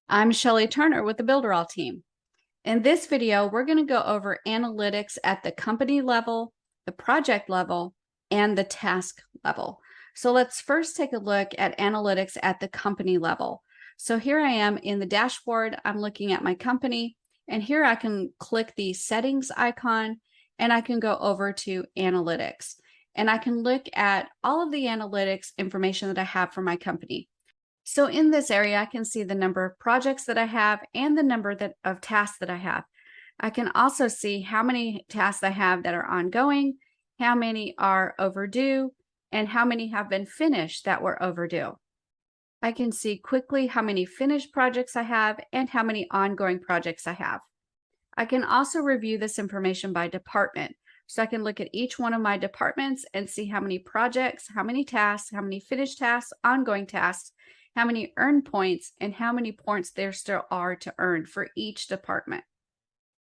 I'm Shelley Turner with the Builderall team. In this video, we're going to go over analytics at the company level, the project level, and the task level. So let's first take a look at analytics at the company level. So here I am in the dashboard. I'm looking at my company, and here I can click the settings icon, and I can go over to analytics. And I can look at all of the analytics information that I have for my company. So in this area, I can see the number of projects that I have and the number of tasks that I have. I can also see how many tasks I have that are ongoing, how many are overdue, and how many have been finished that were overdue. I can see quickly how many finished projects I have and how many ongoing projects I have. I can also review this information by department. So I can look at each one of my departments and see how many projects, how many tasks, how many finished tasks, ongoing tasks, how many earned points, and how many points there still are to earn for each department.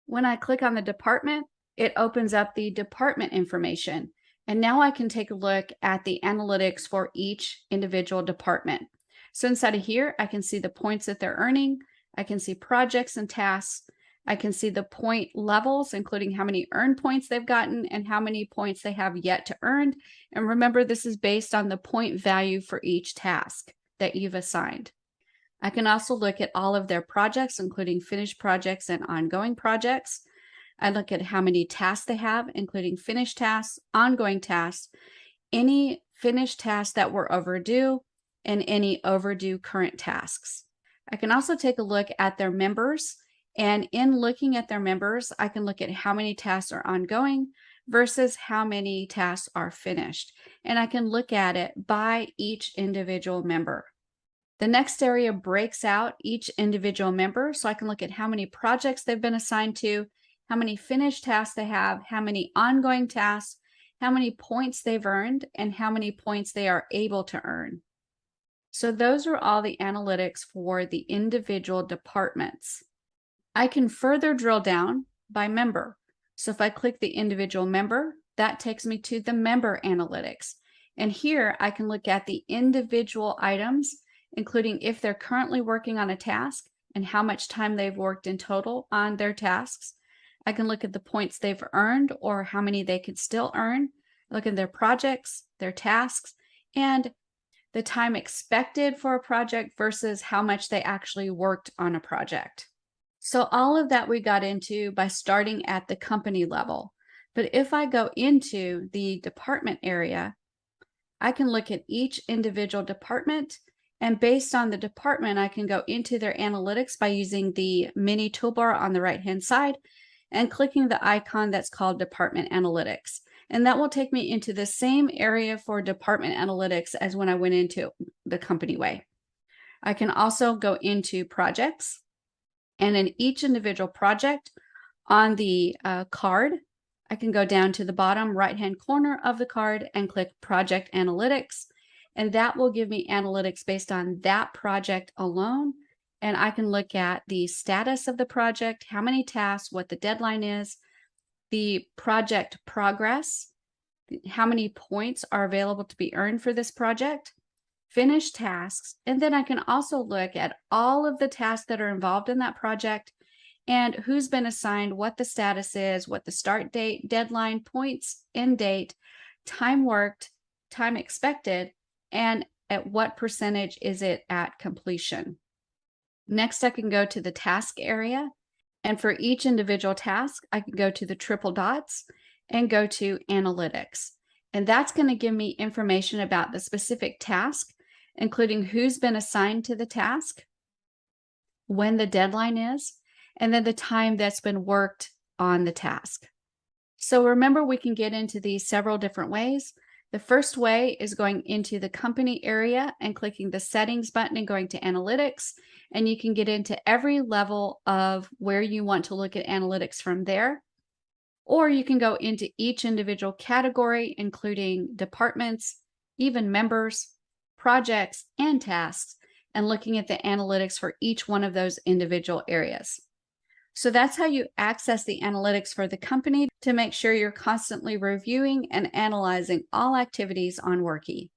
When I click on the department, it opens up the department information. And now I can take a look at the analytics for each individual department. So inside of here, I can see the points that they're earning. I can see projects and tasks. I can see the point levels, including how many earned points they've gotten and how many points they have yet to earn. And remember, this is based on the point value for each task that you've assigned. I can also look at all of their projects, including finished projects and ongoing projects. I look at how many tasks they have, including finished tasks, ongoing tasks, any finished tasks that were overdue, and any overdue current tasks. I can also take a look at their members, and in looking at their members, I can look at how many tasks are ongoing versus how many tasks are finished. And I can look at it by each individual member. The next area breaks out each individual member, so I can look at how many projects they've been assigned to, how many finished tasks they have, how many ongoing tasks, how many points they've earned, and how many points they are able to earn. So those are all the analytics for the individual departments. I can further drill down by member. So if I click the individual member, that takes me to the member analytics. And here I can look at the individual items, including if they're currently working on a task and how much time they've worked in total on their tasks. I can look at the points they've earned or how many they could still earn, look at their projects, their tasks, and the time expected for a project versus how much they actually worked on a project. So all of that we got into by starting at the company level. But if I go into the department area, I can look at each individual department, and based on the department, I can go into their analytics by using the mini toolbar on the right-hand side and clicking the icon that's called Department Analytics. And that will take me into the same area for department analytics as when I went into the company way. I can also go into projects, and in each individual project on the card, I can go down to the bottom right-hand corner of the card and click Project Analytics, and that will give me analytics based on that project alone. And I can look at the status of the project, how many tasks, what the deadline is, the project progress, how many points are available to be earned for this project, finished tasks, and then I can also look at all of the tasks that are involved in that project and who's been assigned, what the status is, what the start date, deadline, points, end date, time worked, time expected, and at what percentage is it at completion. Next, I can go to the task area, and for each individual task, I can go to the triple dots and go to analytics. And that's going to give me information about the specific task, including who's been assigned to the task, when the deadline is, and then the time that's been worked on the task. So remember, we can get into these several different ways. The first way is going into the company area and clicking the settings button and going to analytics, and you can get into every level of where you want to look at analytics from there. Or you can go into each individual category, including departments, even members, projects, and tasks, and looking at the analytics for each one of those individual areas. So that's how you access the analytics for the company to make sure you're constantly reviewing and analyzing all activities on Worckie.